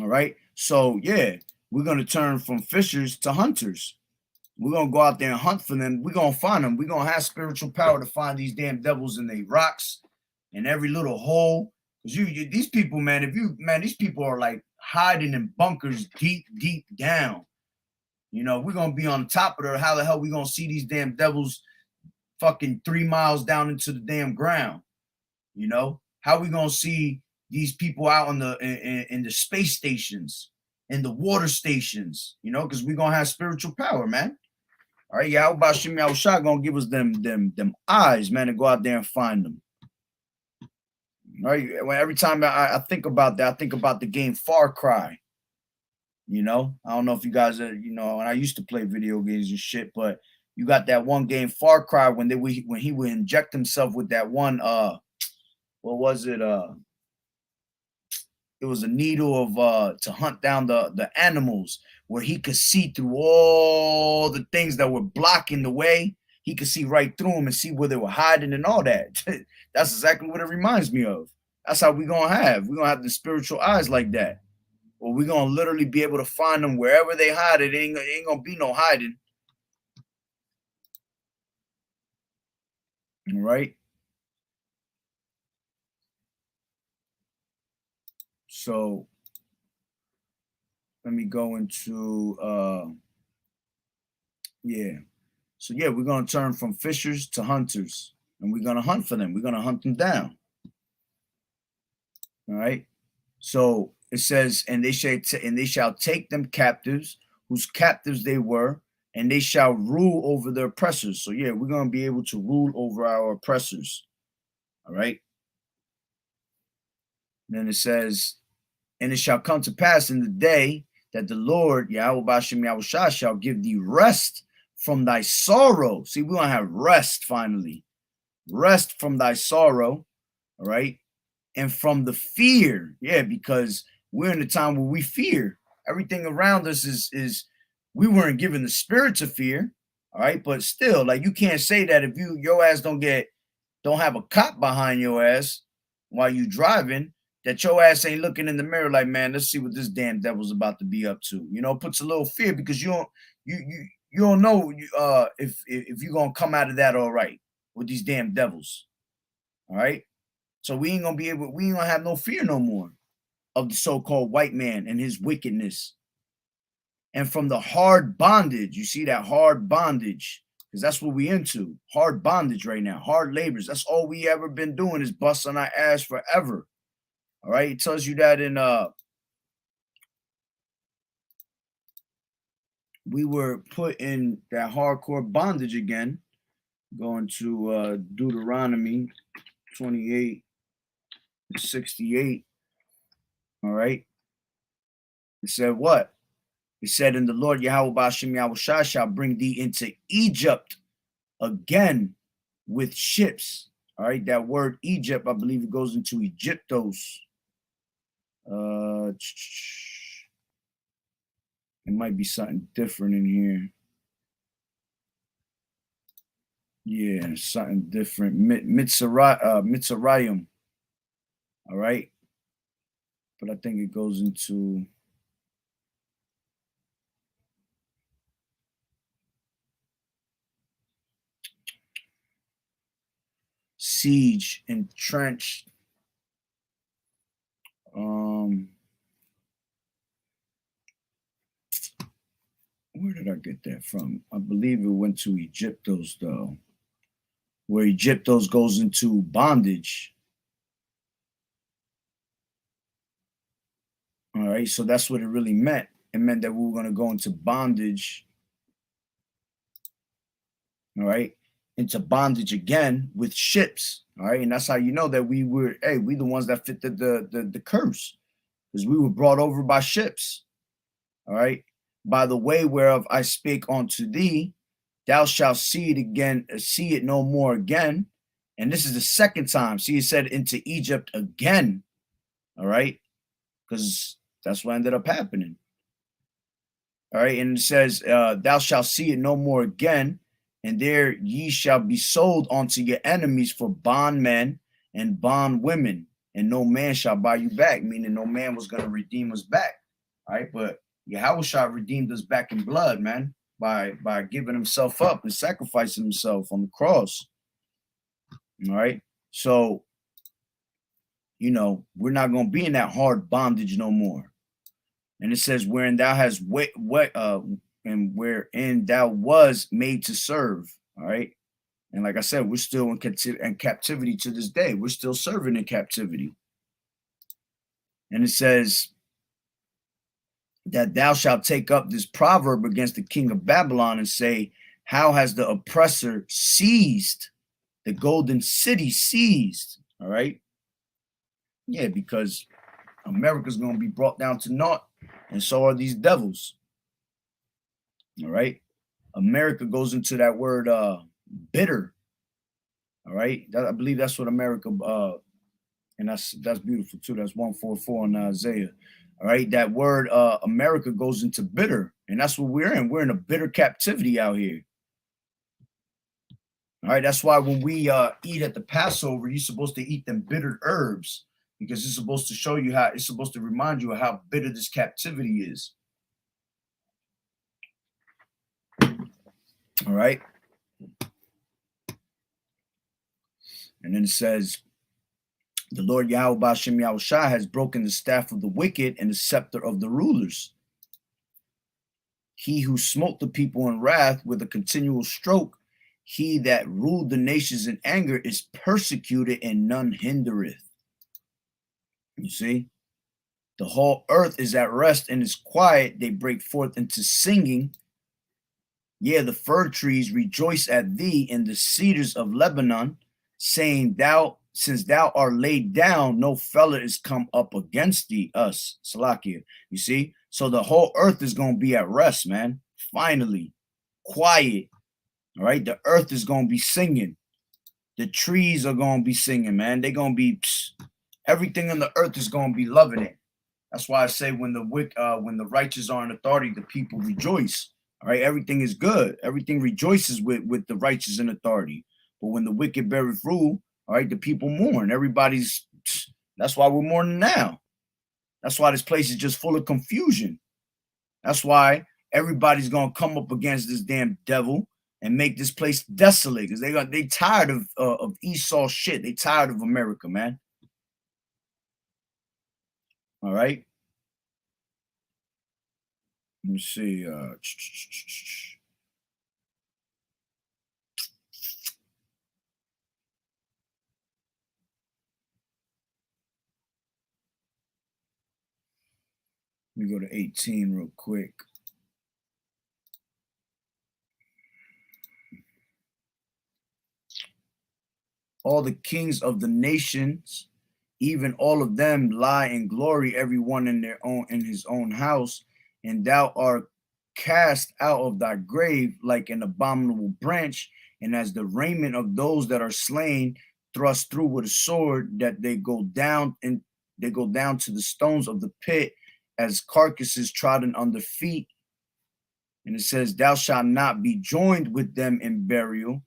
S2: All right. So, yeah, we're going to turn from fishers to hunters. We're going to go out there and hunt for them. We're going to find them. We're going to have spiritual power to find these damn devils in the rocks and every little hole. Because these people, man, these people are like hiding in bunkers deep, deep down. You know, we're going to be on top of it. How the hell we going to see these damn devils fucking 3 miles down into the damn ground? You know, how we gonna see these people out in the space stations, in the water stations? You know, because we're gonna have spiritual power, man. All right, Yahweh Ba'ashem Yahushua gonna give us them eyes, man, to go out there and find them. All right, every time I think about that, I think about the game Far Cry. You know, I don't know if you guys are, you know, and I used to play video games and shit, but you got that one game Far Cry when he would inject himself with that one what was it? It was a needle of to hunt down the animals, where he could see through all the things that were blocking the way. He could see right through them and see where they were hiding and all that. That's exactly what it reminds me of. That's how we're gonna have the spiritual eyes like that. Or we're gonna literally be able to find them wherever they hide. It ain't gonna be no hiding. All right. So let me go into So yeah, we're gonna turn from fishers to hunters, and we're gonna hunt for them. We're gonna hunt them down. All right. So it says, and they shall take them captives, whose captives they were, and they shall rule over their oppressors. So yeah, we're gonna be able to rule over our oppressors. All right. And then it says, and it shall come to pass in the day that the Lord, Yahweh Ba'ashem Yahushua, shall give thee rest from thy sorrow. See, we're going to have rest finally. Rest from thy sorrow, all right? And from the fear, yeah, because we're in a time where we fear. Everything around us is We weren't given the spirit to fear. All right, but still, like, you can't say that if your ass don't have a cop behind your ass while you driving, that your ass ain't looking in the mirror like, man, let's see what this damn devil's about to be up to. You know, it puts a little fear because you don't know if you're gonna come out of that all right with these damn devils. All right. So we ain't gonna have no fear no more of the so-called white man and his wickedness. And from the hard bondage, you see that hard bondage, because that's what we into. Hard bondage right now, hard labors. That's all we ever been doing is busting our ass forever. All right. It tells you that in we were put in that hardcore bondage again. Going to Deuteronomy 28:68. All right. It said what? It said, and the Lord YAHAWAH'S shall bring thee into Egypt again with ships. All right. That word Egypt, I believe it goes into Egyptos. It might be something different in here. Yeah, something different. Mitzrayim. All right. But I think it goes into siege, entrenched. Where did I get that from? I believe it went to Egyptos, though, where Egyptos goes into bondage. All right, so that's what it really meant. It meant that we were going to go into bondage. All right, into bondage again with ships. All right, and that's how you know that we the ones that fit the curse, because we were brought over by ships. All right, by the way whereof I spake unto thee, thou shalt see it again, see it no more again. And this is the second time. See, it said into Egypt again. All right, because that's what ended up happening. All right, and it says, thou shalt see it no more again, and there ye shall be sold unto your enemies for bondmen and bondwomen, and no man shall buy you back, meaning no man was going to redeem us back. All right, but Yahawah redeemed us back in blood, man, by giving himself up and sacrificing himself on the cross. All right, so, you know, we're not going to be in that hard bondage no more. And it says, wherein thou hast and wherein thou was made to serve. All right. And like I said, we're still in captivity to this day. We're still serving in captivity. And it says that thou shalt take up this proverb against the king of Babylon and say, how has the oppressor seized the golden city seized? All right. Yeah, because America's going to be brought down to naught, and so are these devils. All right. America goes into that word bitter. All right. I believe that's what America and that's beautiful too. That's 144 in Isaiah. All right. That word America goes into bitter, and that's what we're in. We're in a bitter captivity out here. All right. That's why when we eat at the Passover, you're supposed to eat them bitter herbs, because it's supposed to show you how, it's supposed to remind you of how bitter this captivity is. All right. And then it says, the Lord YAHAWAH has broken the staff of the wicked and the scepter of the rulers. He who smote the people in wrath with a continual stroke, he that ruled the nations in anger is persecuted and none hindereth. You see, the whole earth is at rest and is quiet. They break forth into singing. Yeah, the fir trees rejoice at thee, and the cedars of Lebanon, saying, since thou art laid down, no fellow is come up against thee, us, Salakia. You see, so the whole earth is going to be at rest, man. Finally, quiet. All right, the earth is going to be singing. The trees are going to be singing, man. They're going to be, everything on the earth is going to be loving it. That's why I say when the righteous are in authority, the people rejoice. All right, everything is good. Everything rejoices with the righteous in authority. But when the wicked beareth rule, all right, the people mourn. That's why we're mourning now. That's why this place is just full of confusion. That's why everybody's gonna come up against this damn devil and make this place desolate because they tired of Esau shit. They tired of America, man. All right. Let me see. Let me go to 18 real quick. All the kings of the nations, even all of them, lie in glory, everyone in his own house, and thou art cast out of thy grave like an abominable branch, and as the raiment of those that are slain, thrust through with a sword, that they go down to the stones of the pit as carcasses trodden under feet. And it says, thou shalt not be joined with them in burial.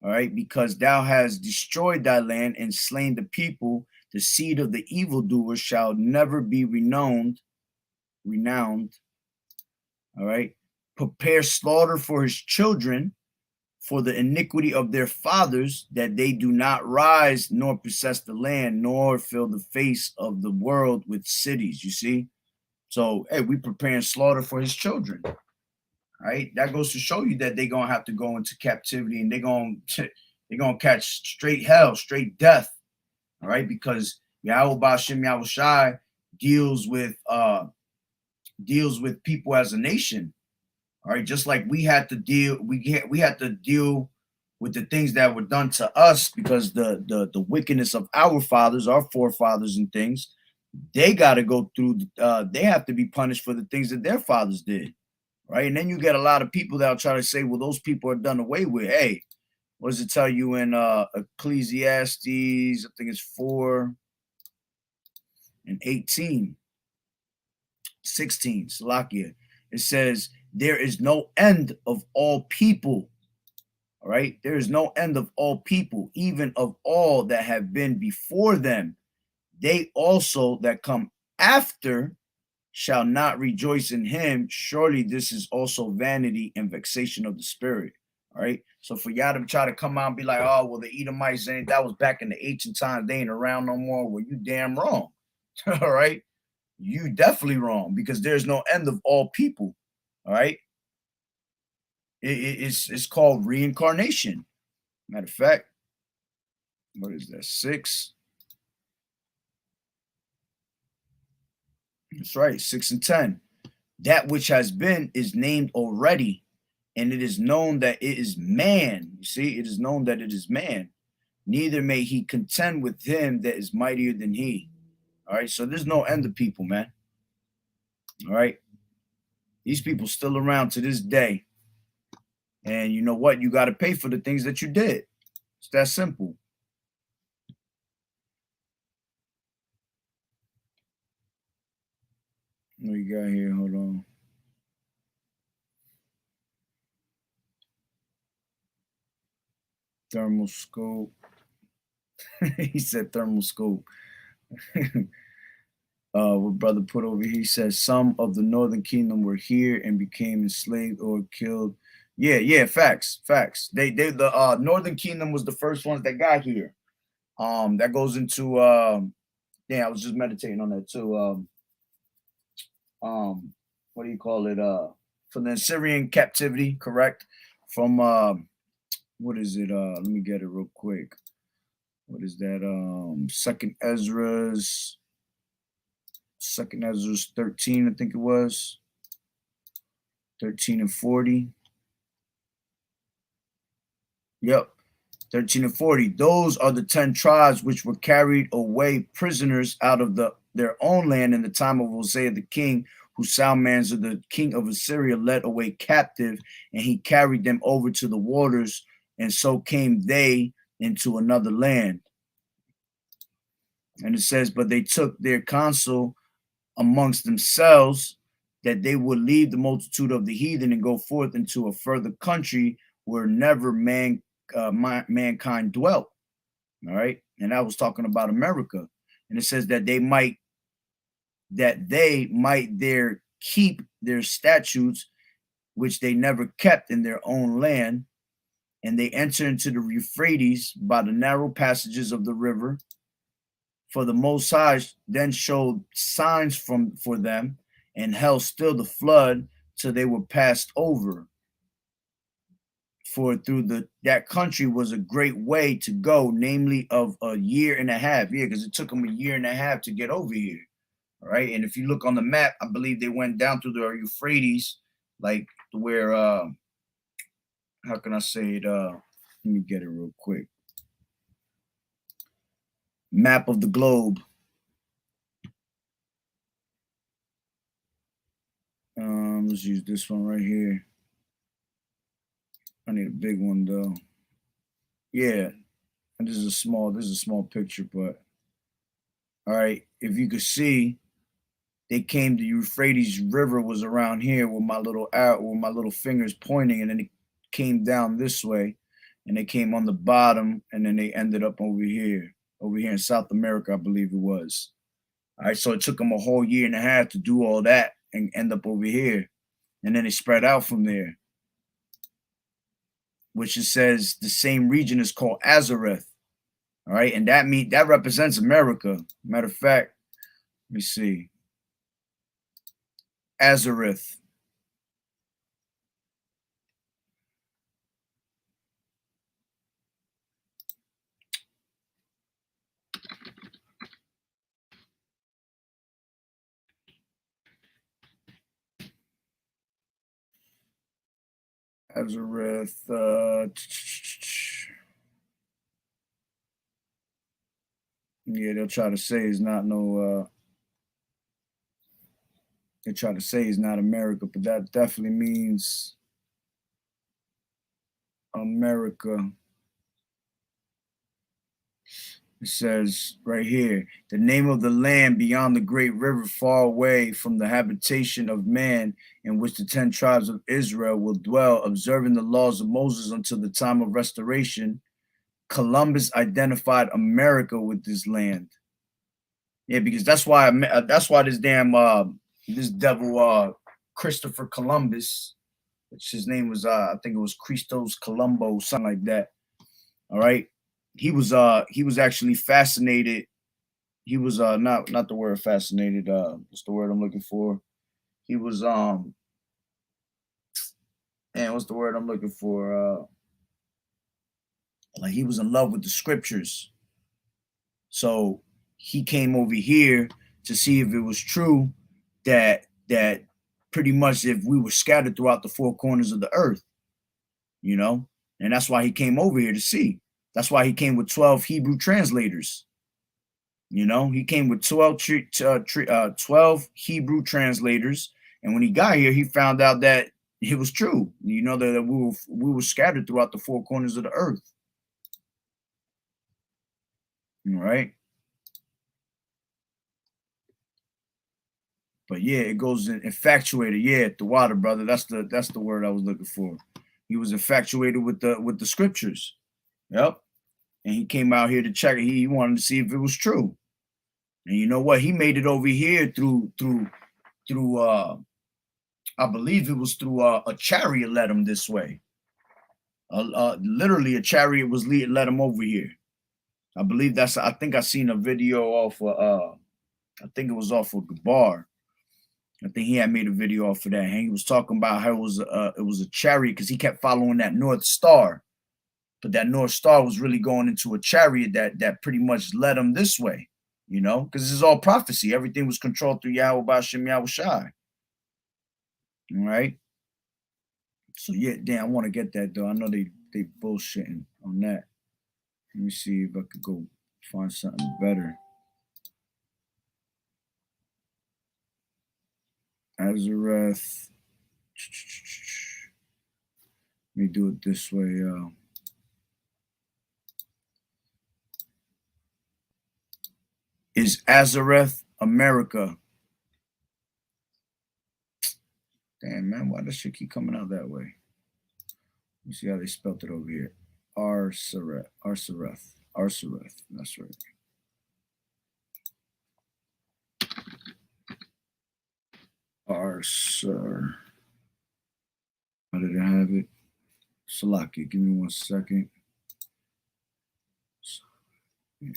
S2: All right, because thou hast destroyed thy land and slain the people, the seed of the evildoers shall never be renowned. All right, prepare slaughter for his children, for the iniquity of their fathers, that they do not rise nor possess the land, nor fill the face of the world with cities. You see, so hey, we preparing slaughter for his children. All right, that goes to show you that they're gonna have to go into captivity and they're gonna catch straight hell, straight death. All right, because Yahweh Ba'Shem Yahweh Shai deals with people as a nation. All right, just like we had to deal with the things that were done to us because the wickedness of our fathers, our forefathers, and things. They got to go through. They have to be punished for the things that their fathers did. Right, and then you get a lot of people that'll try to say, well, those people are done away with. Hey, what does it tell you in Ecclesiastes? I think it's 4 and 18, 16, Salakia. It says, there is no end of all people. All right, there is no end of all people, even of all that have been before them. They also that come after shall not rejoice in him. Surely this is also vanity and vexation of the spirit. All right. So for y'all to try to come out and be like, oh, well, the Edomites ain't, that was back in the ancient times, they ain't around no more. Well, you damn wrong. All right. You definitely wrong, because there's no end of all people. All right. It's called reincarnation. Matter of fact, what is that? 6. That's right, 6 and 10. That which has been is named already, and it is known that it is man. You see, it is known that it is man. Neither may he contend with him that is mightier than he. All right, so there's no end of people, man. All right, these people still around to this day. And you know what? You got to pay for the things that you did. It's that simple. What you got here? Hold on. Thermal scope. He said thermal scope. What brother put over here, he says some of the northern kingdom were here and became enslaved or killed. Yeah, facts. The northern kingdom was the first ones that got here. That goes into I was just meditating on that too. What do you call it? For the Assyrian captivity, correct? From what is it? Let me get it real quick. What is that? Second Ezra's 13, I think it was. 13 and 40. Yep. 13 and 40. Those are the 10 tribes which were carried away prisoners out of their own land in the time of Hosea the king, who Salmanasar the king of Assyria led away captive, and he carried them over to the waters, and so came they into another land. And it says, but they took their counsel amongst themselves that they would leave the multitude of the heathen and go forth into a further country where never mankind dwelt. All right. And I was talking about America. And it says that they might there keep their statutes, which they never kept in their own land. And they enter into the Euphrates by the narrow passages of the river. For the Most High then showed signs for them, and held still the flood till they were passed over. For through that country was a great way to go, namely of a year and a half. Yeah, because it took them a year and a half to get over here. All right. And if you look on the map, I believe they went down through the Euphrates, like where how can I say it? Let me get it real quick. Map of the globe. Let's use this one right here. I need a big one though. Yeah, and this is a small picture, but all right. If you could see, they came to Euphrates River was around here with my little fingers pointing, and then it came down this way, and they came on the bottom, and then they ended up over here in South America, I believe it was. All right, so it took them a whole year and a half to do all that and end up over here, and then it spread out from there, which it says the same region is called Azareth. All right, and that represents America. Matter of fact, let me see. Azareth. Azareth. Yeah, they'll try to say it's not no. They try to say it's not America, but that definitely means America. It says right here, the name of the land beyond the great river, far away from the habitation of man, in which the 10 tribes of Israel will dwell, observing the laws of Moses until the time of restoration. Columbus identified America with this land. Yeah, because that's why this damn this devil Christopher Columbus, which his name was I think it was Christos Colombo, something like that. All right. He was actually fascinated. He was not the word fascinated, what's the word I'm looking for? He was what's the word I'm looking for? Like he was in love with the scriptures. So he came over here to see if it was true that pretty much if we were scattered throughout the four corners of the earth, and that's why he came over here to see. That's why he came with 12 Hebrew translators. He came with 12 Hebrew translators, and when he got here, he found out that it was true. That we were scattered throughout the four corners of the earth. All right. But yeah, it goes in infatuated. Yeah, the water, brother. That's the word I was looking for. He was infatuated with the scriptures. Yep. And he came out here to check it. He wanted to see if it was true. And you know what? He made it over here through I believe it was through a chariot led him this way. Literally a chariot was led him over here. I believe I think I seen a video off I think it was off of Gabar. I think he had made a video off of that. And he was talking about how it was a chariot because he kept following that North Star. But that North Star was really going into a chariot that pretty much led him this way, because this is all prophecy. Everything was controlled through YAHAWAH'S Yahawashi. All right. So yeah, damn, I want to get that though. I know they bullshitting on that. Let me see if I could go find something better. Azareth. Let me do it this way. Is Azareth America? Damn, man, why does shit keep coming out that way? You see how they spelled it over here. Arsareth. That's right. Arsar. How did I have it? Salaki, give me 1 second. Yeah.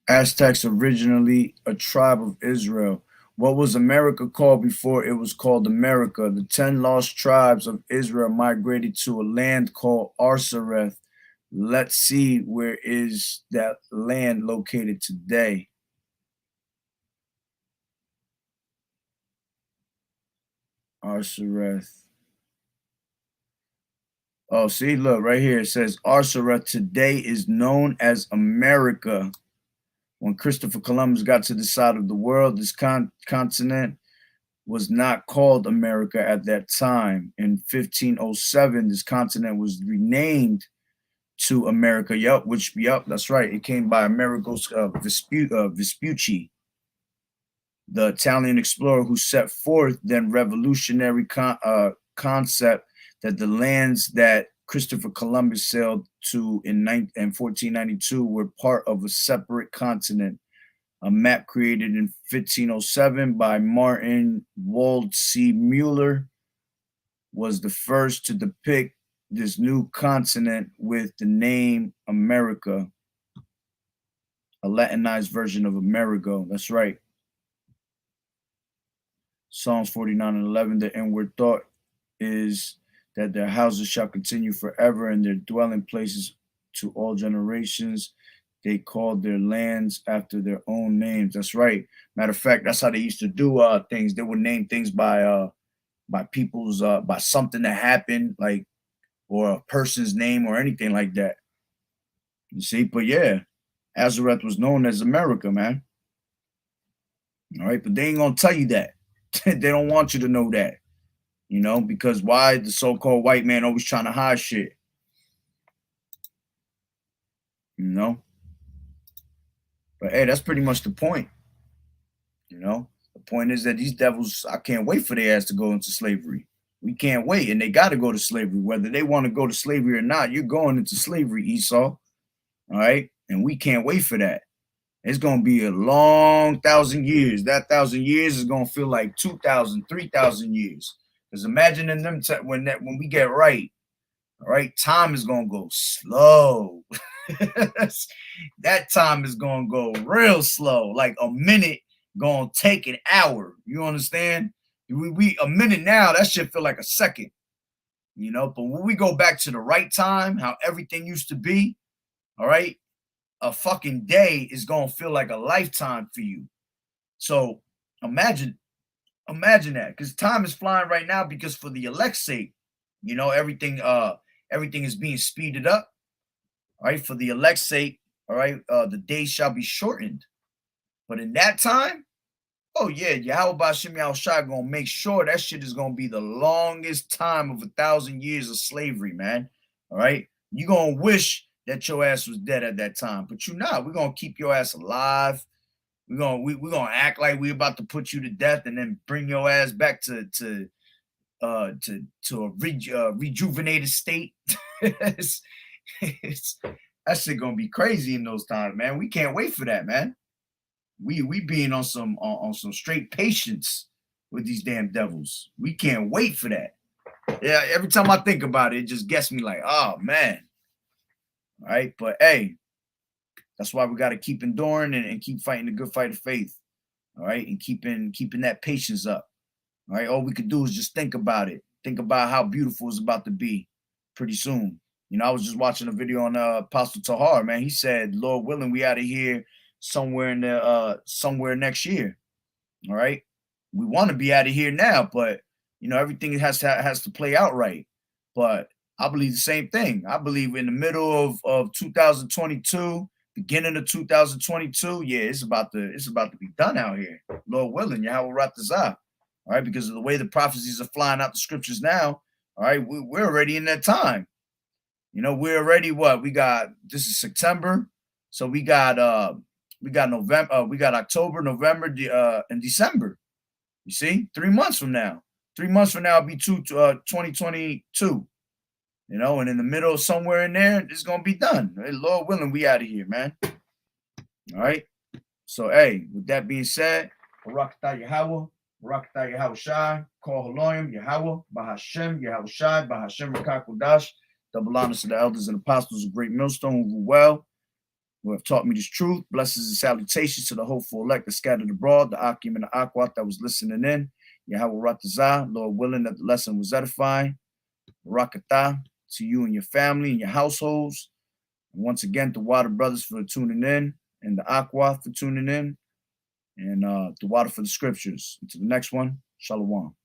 S2: Aztecs originally a tribe of Israel. What was America called before it was called America? The 10 lost tribes of Israel migrated to a land called Arsareth. Let's see where is that land located today. Arsareth. Oh, see, look right here. It says Arsareth today is known as America. When Christopher Columbus got to the side of the world, this continent was not called America at that time. In 1507, this continent was renamed to America. Yup, that's right. It came by Amerigo Vespucci, the Italian explorer who set forth then revolutionary concept that the lands that Christopher Columbus sailed to in 1492 were part of a separate continent. A map created in 1507 by Martin Waldseemüller was the first to depict this new continent with the name America, a Latinized version of Amerigo. That's right. Psalms 49:11, the inward thought is that their houses shall continue forever and their dwelling places to all generations. They called their lands after their own names. That's right. Matter of fact, that's how they used to do things. They would name things by people's by something that happened, like, or a person's name or anything like that. You see, but yeah, Azareth was known as America, man. All right, but they ain't gonna tell you that. They don't want you to know that. You know, because why the so-called white man always trying to hide shit? You know? But hey, that's pretty much the point. You know? The point is that these devils, I can't wait for their ass to go into slavery. We can't wait, and they got to go to slavery. Whether they want to go to slavery or not, you're going into slavery, Esau. All right? And we can't wait for that. It's going to be a long 1,000 years. That 1,000 years is going to feel like 2,000, 3,000 years. Because imagine in them when we get right, all right, time is gonna go slow. That time is gonna go real slow. Like a minute gonna take an hour. You understand? We a minute now, that shit feel like a second. You know, but when we go back to the right time, how everything used to be, all right, a fucking day is gonna feel like a lifetime for you. So imagine that, because time is flying right now, because for the elect's sake, you know, everything is being speeded up. All right, for the elect's sake, all right, the days shall be shortened. But in that time, oh yeah, YAHAWAH'S gonna make sure that shit is gonna be the longest time of 1,000 years of slavery, man. All right, you gonna wish that your ass was dead at that time, but you're not. We're gonna keep your ass alive. We're gonna act like we're about to put you to death and then bring your ass back to a rejuvenated state. That shit gonna be crazy in those times, man. We can't wait for that, man. We being on some straight patience with these damn devils. We can't wait for that. Yeah, every time I think about it, it just gets me like, oh man. All right, but hey, that's why we got to keep enduring and keep fighting the good fight of faith. All right, and keeping that patience up. All right, all we could do is just think about it. Think about how beautiful it's about to be pretty soon. You know, I was just watching a video on Apostle Tahar, man. He said, Lord willing, we out of here somewhere next year. All right, we want to be out of here now, but you know, everything has to play out right. But I believe the same thing. I believe in the middle of 2022, beginning of 2022, yeah, it's about to be done out here. Lord willing, Yahweh Ratazah. All right, because of the way the prophecies are flying out the scriptures now. All right, we're already in that time. You know, we're already what? This is September. So we got November, we got October, November, and December. You see, 3 months from now. 3 months from now, it'll be 2022. You know, and in the middle, somewhere in there, it's gonna be done. Hey, Lord willing, we out of here, man. All right. So, hey, with that being said, Barakatah Yahweh, Barakatah Yahweh Shai, Call Haloyim, Yahweh, Bahashem, Yahweh Shai, Bahashem Rakakodash, double honors to the elders and apostles of Great Millstone who rule well, who have taught me this truth. Blessings and salutations to the hopeful elect that scattered abroad, the Akim and the Akwat that was listening in. Yahweh Ratazah, Lord willing that the lesson was edifying. Barakatah to you and your family and your households. And once again, the Water Brothers for tuning in, and the Aqua for tuning in, and the Water for the Scriptures. Until the next one, Shalom.